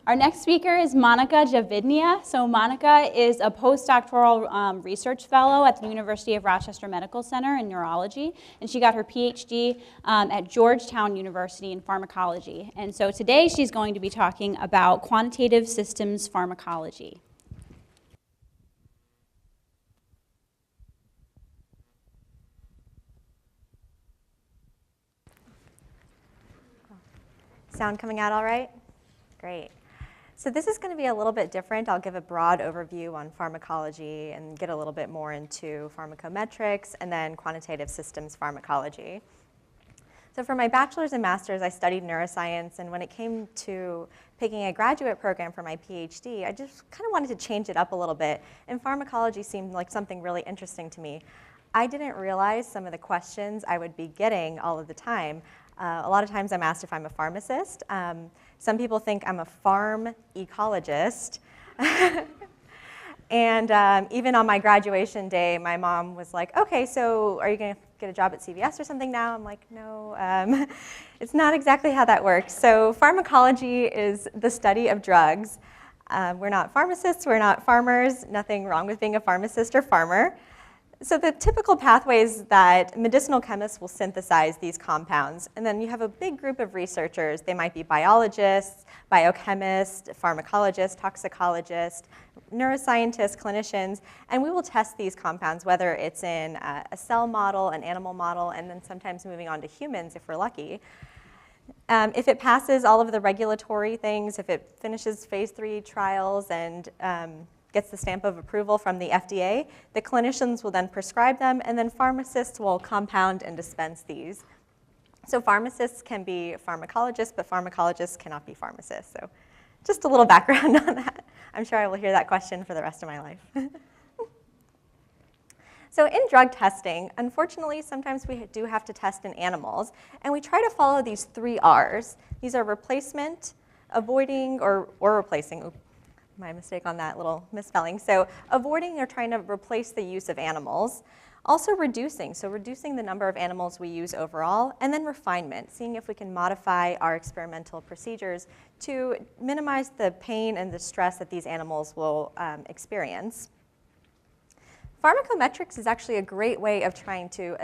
Our next speaker is Monica Javidnia. So Monica is a postdoctoral research fellow at the University of Rochester Medical Center in neurology, and she got her PhD at Georgetown University in pharmacology. And so today she's going to be talking about quantitative systems pharmacology. Sound coming out all right? Great. So this is going to be a little bit different. I'll give a broad overview on pharmacology and get a little bit more into pharmacometrics and then quantitative systems pharmacology. So for my bachelor's and master's, I studied neuroscience, and when it came to picking a graduate program for my PhD, I just kind of wanted to change it up a little bit, and pharmacology seemed like something really interesting to me. I didn't realize some of the questions I would be getting all of the time. A lot of times I'm asked if I'm a pharmacist. Some people think I'm a pharm ecologist. And even on my graduation day, my mom was like, okay, so are you going to get a job at CVS or something now? I'm like, no, it's not exactly how that works. So pharmacology is the study of drugs. We're not pharmacists, we're not farmers, nothing wrong with being a pharmacist or farmer. So the typical pathways that medicinal chemists will synthesize these compounds, and then you have a big group of researchers. They might be biologists, biochemists, pharmacologists, toxicologists, neuroscientists, clinicians, and we will test these compounds, whether it's in a cell model, an animal model, and then sometimes moving on to humans if we're lucky. If it passes all of the regulatory things, if it finishes phase 3 trials and gets the stamp of approval from the FDA, the clinicians will then prescribe them, and then pharmacists will compound and dispense these. So pharmacists can be pharmacologists, but pharmacologists cannot be pharmacists. So just a little background on that. I'm sure I will hear that question for the rest of my life. So in drug testing, unfortunately, sometimes we do have to test in animals, and we try to follow these 3 R's. These are replacement, avoiding, or replacing. My mistake on that little misspelling. So avoiding or trying to replace the use of animals. Also reducing, so reducing the number of animals we use overall. And then refinement, seeing if we can modify our experimental procedures to minimize the pain and the stress that these animals will experience. Pharmacometrics is actually a great way of trying to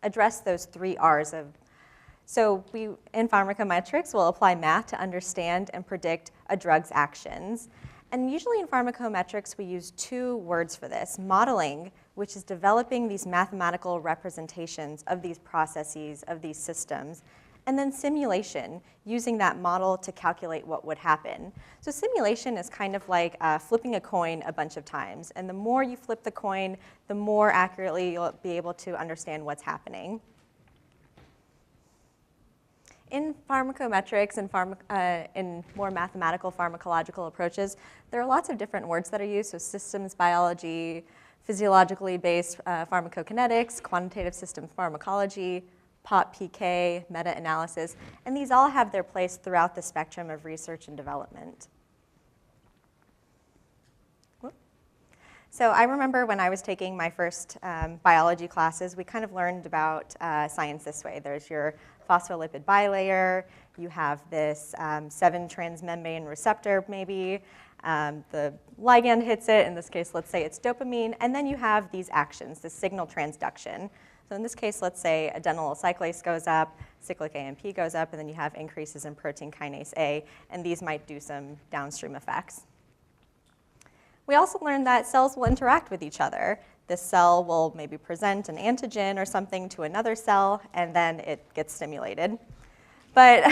address those 3 R's of. So we, in pharmacometrics, will apply math to understand and predict a drug's actions. And usually in pharmacometrics, we use 2 words for this. Modeling, which is developing these mathematical representations of these processes, of these systems. And then simulation, using that model to calculate what would happen. So simulation is kind of like flipping a coin a bunch of times. And the more you flip the coin, the more accurately you'll be able to understand what's happening. In pharmacometrics and in more mathematical pharmacological approaches, there are lots of different words that are used, so systems biology, physiologically based pharmacokinetics, quantitative systems pharmacology, POP-PK, meta-analysis, and these all have their place throughout the spectrum of research and development. So I remember when I was taking my first biology classes, we kind of learned about science this way. There's your phospholipid bilayer, you have this 7-transmembrane receptor maybe, the ligand hits it, in this case let's say it's dopamine, and then you have these actions, the signal transduction. So in this case, let's say adenylyl cyclase goes up, cyclic AMP goes up, and then you have increases in protein kinase A, and these might do some downstream effects. We also learned that cells will interact with each other. This cell will maybe present an antigen or something to another cell, and then it gets stimulated. But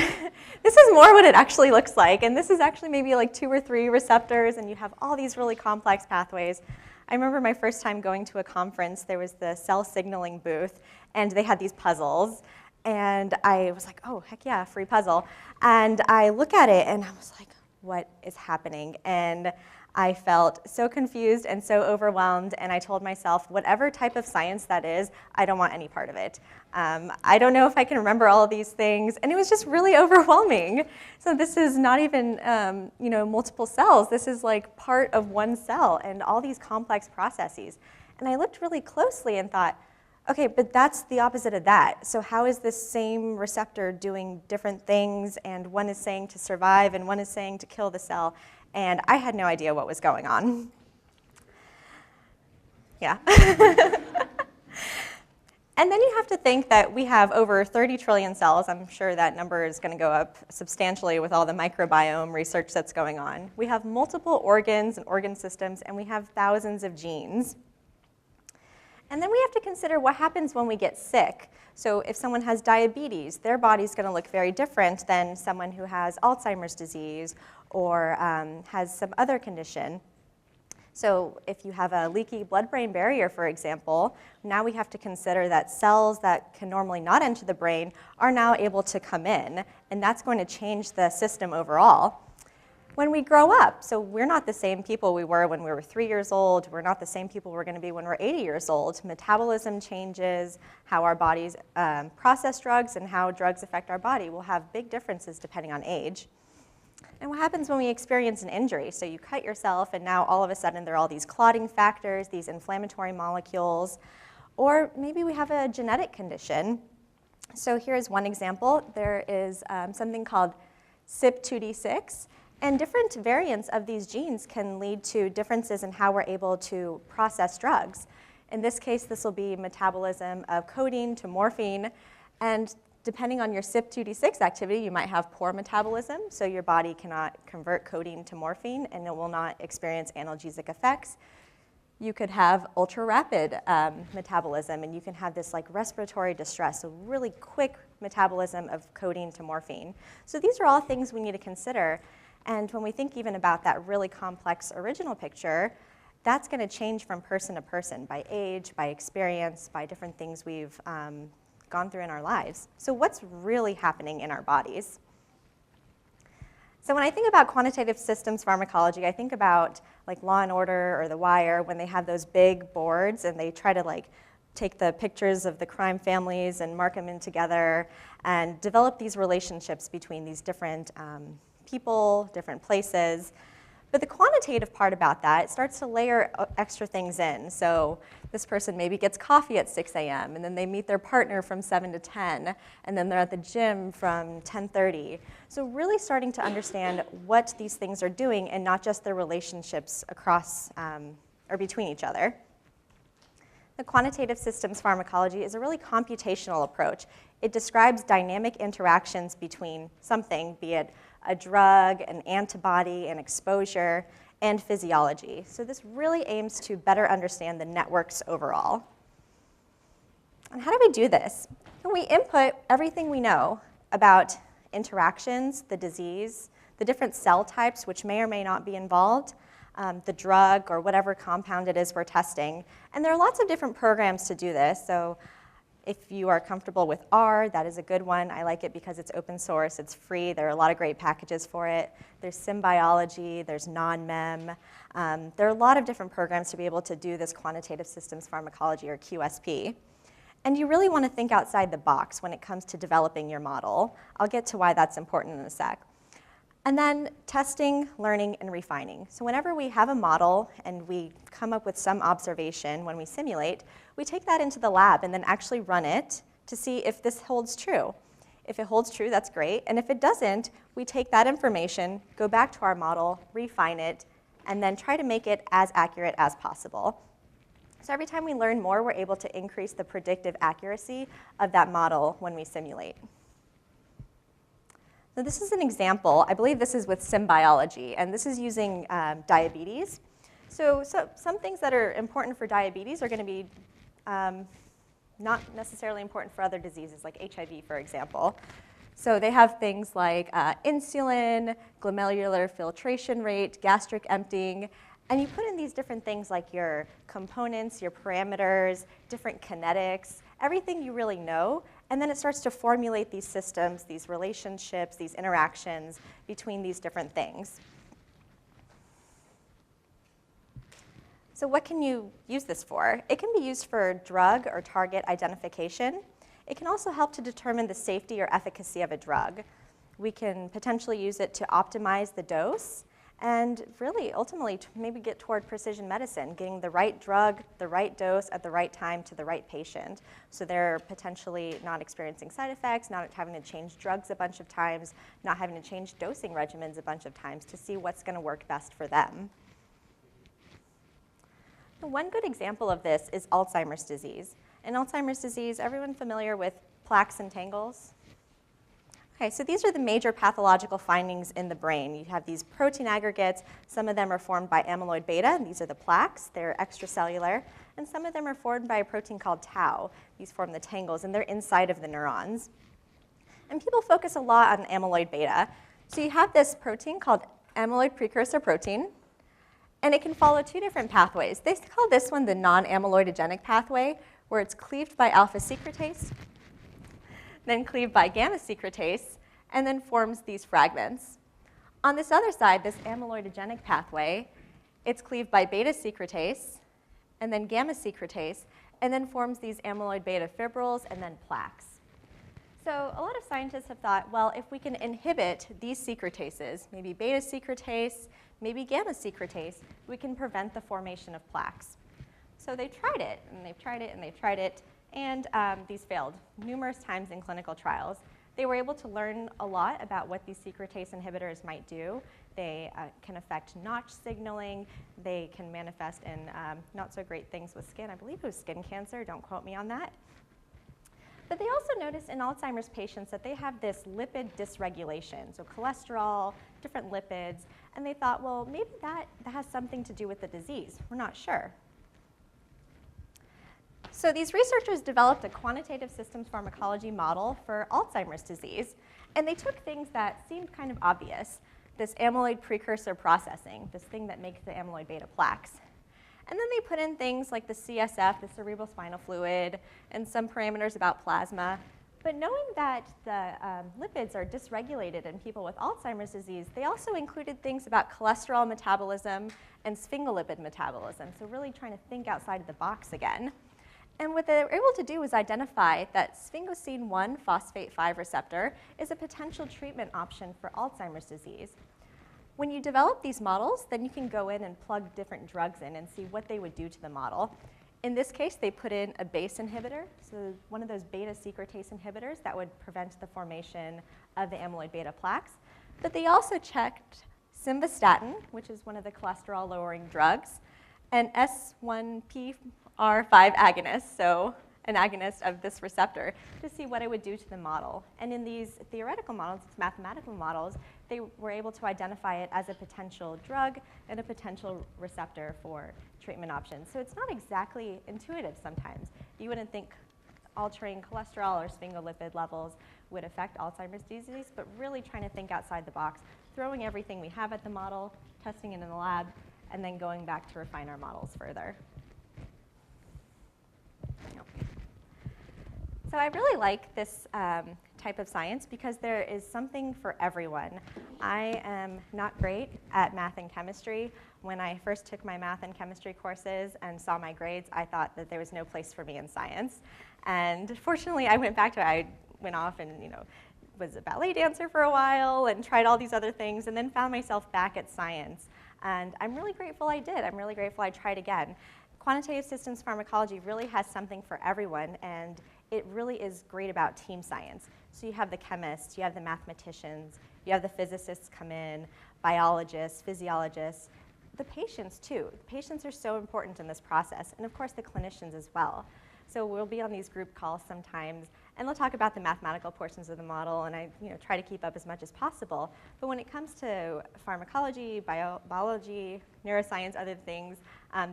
this is more what it actually looks like, and this is actually maybe like 2 or 3 receptors, and you have all these really complex pathways. I remember my first time going to a conference, there was the cell signaling booth, and they had these puzzles, and I was like, oh, heck yeah, free puzzle. And I look at it, and I was like, what is happening? And I felt so confused and so overwhelmed, and I told myself, whatever type of science that is, I don't want any part of it. I don't know if I can remember all of these things, and it was just really overwhelming. So this is not even multiple cells. This is like part of one cell and all these complex processes. And I looked really closely and thought, Okay, but that's the opposite of that. So how is this same receptor doing different things, and one is saying to survive and one is saying to kill the cell? And I had no idea what was going on. Yeah. And then you have to think that we have over 30 trillion cells. I'm sure that number is going to go up substantially with all the microbiome research that's going on. We have multiple organs and organ systems, and we have thousands of genes. And then we have to consider what happens when we get sick. So if someone has diabetes, their body's going to look very different than someone who has Alzheimer's disease or has some other condition. So if you have a leaky blood-brain barrier, for example, now we have to consider that cells that can normally not enter the brain are now able to come in, and that's going to change the system overall. When we grow up, so we're not the same people we were when we were 3 years old, we're not the same people we're going to be when we're 80 years old. Metabolism changes, how our bodies process drugs and how drugs affect our body will have big differences depending on age. And what happens when we experience an injury? So you cut yourself, and now all of a sudden there are all these clotting factors, these inflammatory molecules, or maybe we have a genetic condition. So here's one example. There is something called CYP2D6, and different variants of these genes can lead to differences in how we're able to process drugs. In this case, this will be metabolism of codeine to morphine, and depending on your CYP2D6 activity, you might have poor metabolism, so your body cannot convert codeine to morphine and it will not experience analgesic effects. You could have ultra-rapid metabolism, and you can have this like respiratory distress, so really quick metabolism of codeine to morphine. So these are all things we need to consider, and when we think even about that really complex original picture, that's going to change from person to person by age, by experience, by different things we've gone through in our lives. So what's really happening in our bodies? So when I think about quantitative systems pharmacology, I think about like Law and Order or The Wire, when they have those big boards and they try to like take the pictures of the crime families and mark them in together and develop these relationships between these different people, different places. But the quantitative part about that, it starts to layer extra things in. So this person maybe gets coffee at 6 a.m., and then they meet their partner from 7 to 10, and then they're at the gym from 10:30. So really starting to understand what these things are doing and not just their relationships across or between each other. The quantitative systems pharmacology is a really computational approach. It describes dynamic interactions between something, be it a drug, an antibody, an exposure, and physiology. So this really aims to better understand the networks overall. And how do we do this? We input everything we know about interactions, the disease, the different cell types which may or may not be involved, the drug or whatever compound it is we're testing. And there are lots of different programs to do this. So if you are comfortable with R, that is a good one. I like it because it's open source, it's free. There are a lot of great packages for it. There's Symbiology, there's non-mem. There are a lot of different programs to be able to do this quantitative systems pharmacology, or QSP. And you really want to think outside the box when it comes to developing your model. I'll get to why that's important in a sec. And then testing, learning, and refining. So whenever we have a model and we come up with some observation when we simulate, we take that into the lab and then actually run it to see if this holds true. If it holds true, that's great. And if it doesn't, we take that information, go back to our model, refine it, and then try to make it as accurate as possible. So every time we learn more, we're able to increase the predictive accuracy of that model when we simulate. So this is an example. I believe this is with Symbiology, and this is using diabetes. So some things that are important for diabetes are going to be not necessarily important for other diseases, like HIV, for example. So they have things like insulin, glomerular filtration rate, gastric emptying, and you put in these different things like your components, your parameters, different kinetics, everything you really know, and then it starts to formulate these systems, these relationships, these interactions between these different things. So what can you use this for? It can be used for drug or target identification. It can also help to determine the safety or efficacy of a drug. We can potentially use it to optimize the dose, and really ultimately maybe get toward precision medicine, getting the right drug, the right dose at the right time to the right patient. So they're potentially not experiencing side effects, not having to change drugs a bunch of times, not having to change dosing regimens a bunch of times to see what's going to work best for them. One good example of this is Alzheimer's disease. In Alzheimer's disease, everyone familiar with plaques and tangles? Okay, so these are the major pathological findings in the brain. You have these protein aggregates. Some of them are formed by amyloid beta, and these are the plaques. They're extracellular. And some of them are formed by a protein called tau. These form the tangles, and they're inside of the neurons. And people focus a lot on amyloid beta. So you have this protein called amyloid precursor protein, and it can follow two different pathways. They call this one the non-amyloidogenic pathway, where it's cleaved by alpha secretase, then cleaved by gamma secretase, and then forms these fragments. On this other side, this amyloidogenic pathway, it's cleaved by beta secretase, and then gamma secretase, and then forms these amyloid beta fibrils and then plaques. So a lot of scientists have thought, well, if we can inhibit these secretases, maybe beta secretase, maybe gamma secretase, we can prevent the formation of plaques. So they tried it, and they've tried it, and they've tried it, and these failed numerous times in clinical trials. They were able to learn a lot about what these secretase inhibitors might do. They can affect Notch signaling. They can manifest in not so great things with skin. I believe it was skin cancer. Don't quote me on that. But they also noticed in Alzheimer's patients that they have this lipid dysregulation, so cholesterol, different lipids, and they thought, well, maybe that has something to do with the disease. We're not sure. So these researchers developed a quantitative systems pharmacology model for Alzheimer's disease, and they took things that seemed kind of obvious, this amyloid precursor processing, this thing that makes the amyloid beta plaques. And then they put in things like the CSF, the cerebral spinal fluid, and some parameters about plasma. But knowing that the lipids are dysregulated in people with Alzheimer's disease, they also included things about cholesterol metabolism and sphingolipid metabolism, so really trying to think outside of the box again. And what they were able to do was identify that sphingosine 1 phosphate 5 receptor is a potential treatment option for Alzheimer's disease. When you develop these models, then you can go in and plug different drugs in and see what they would do to the model. In this case, they put in a BACE inhibitor, so one of those beta secretase inhibitors that would prevent the formation of the amyloid beta plaques. But they also checked simvastatin, which is one of the cholesterol-lowering drugs, and S1P R5 agonist, so an agonist of this receptor, to see what it would do to the model. And in these theoretical models, these mathematical models, they were able to identify it as a potential drug and a potential receptor for treatment options. So it's not exactly intuitive sometimes. You wouldn't think altering cholesterol or sphingolipid levels would affect Alzheimer's disease, but really trying to think outside the box, throwing everything we have at the model, testing it in the lab, and then going back to refine our models further. So I really like this type of science because there is something for everyone. I am not great at math and chemistry. When I first took my math and chemistry courses and saw my grades, I thought that there was no place for me in science. And fortunately, I went back to it. I went off and was a ballet dancer for a while and tried all these other things and then found myself back at science. And I'm really grateful I did. I'm really grateful I tried again. Quantitative systems pharmacology really has something for everyone, and it really is great about team science. So you have the chemists, you have the mathematicians, you have the physicists come in, biologists, physiologists, the patients too. The patients are so important in this process, and of course the clinicians as well. So we'll be on these group calls sometimes, and they'll talk about the mathematical portions of the model, and I try to keep up as much as possible. But when it comes to pharmacology, biology, neuroscience, other things,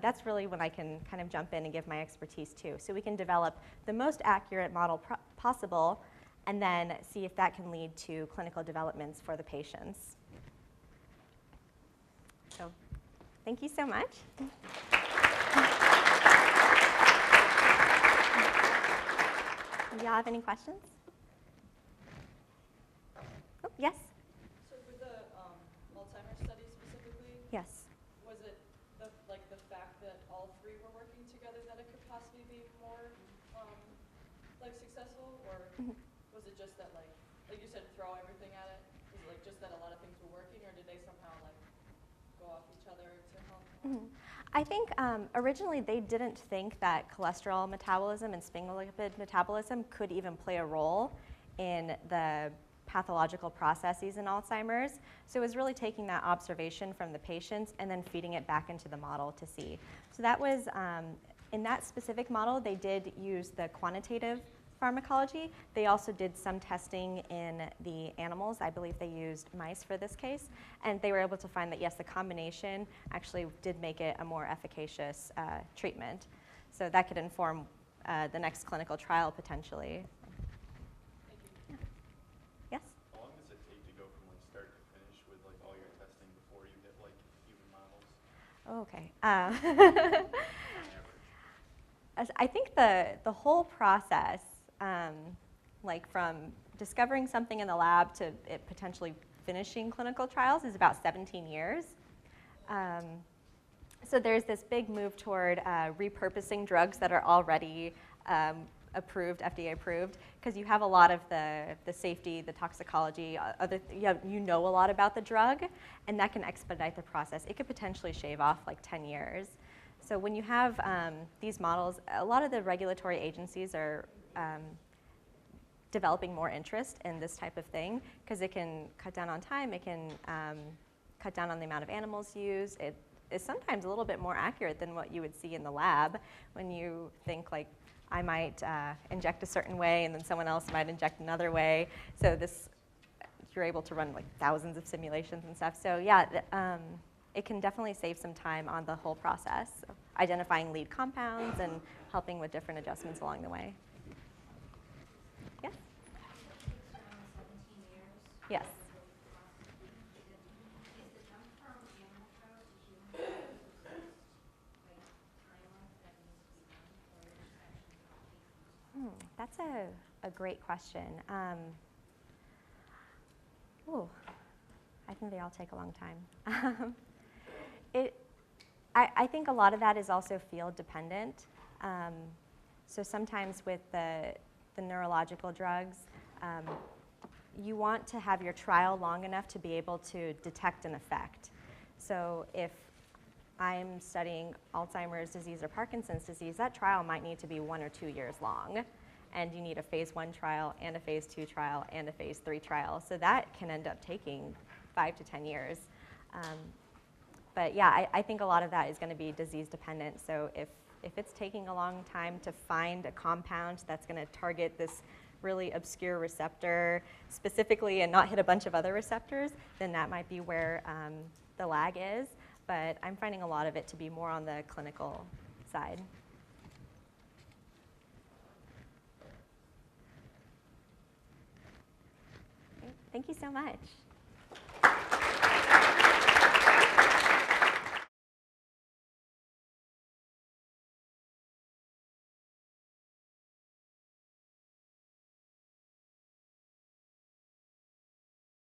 that's really when I can kind of jump in and give my expertise too. So we can develop the most accurate model possible, and then see if that can lead to clinical developments for the patients. So thank you so much. Do y'all have any questions? Oh, yes? So for the Alzheimer's study specifically, Yes. was it the fact that all three were working together that it could possibly be more successful, or was it just that like you said, throw everything at it? Was it just that a lot of things were working, or did they somehow go off each other to help? I think originally they didn't think that cholesterol metabolism and sphingolipid metabolism could even play a role in the pathological processes in Alzheimer's. So it was really taking that observation from the patients and then feeding it back into the model to see. So that was, in that specific model, they did use the quantitative pharmacology. They also did some testing in the animals. I believe they used mice for this case. And they were able to find that, yes, the combination actually did make it a more efficacious treatment. So that could inform the next clinical trial potentially. Thank you. Yes? How long does it take to go from like start to finish with like all your testing before you hit like human models? Oh, okay. On average? I think the whole process, like from discovering something in the lab to it potentially finishing clinical trials, is about 17 years. So there's this big move toward repurposing drugs that are already approved, FDA approved, because you have a lot of the safety, the toxicology, you know a lot about the drug, and that can expedite the process. It could potentially shave off like 10 years. So when you have these models, a lot of the regulatory agencies are developing more interest in this type of thing because it can cut down on time, it can cut down on the amount of animals used. It is sometimes a little bit more accurate than what you would see in the lab when you think like, I might inject a certain way and then someone else might inject another way. So this, you're able to run like thousands of simulations and stuff. So yeah, it can definitely save some time on the whole process, so identifying lead compounds and helping with different adjustments along the way. Yes? Yes. That's a great question. I think they all take a long time. I think a lot of that is also field dependent. So sometimes with the neurological drugs, you want to have your trial long enough to be able to detect an effect. So if I'm studying Alzheimer's disease or Parkinson's disease, that trial might need to be 1 or 2 years long. And you need a phase 1 trial and a phase 2 trial and a phase 3 trial. So that can end up taking 5 to 10 years. But yeah, I think a lot of that is going to be disease dependent. So if it's taking a long time to find a compound that's going to target this really obscure receptor specifically and not hit a bunch of other receptors, then that might be where the lag is. But I'm finding a lot of it to be more on the clinical side. Okay, thank you so much.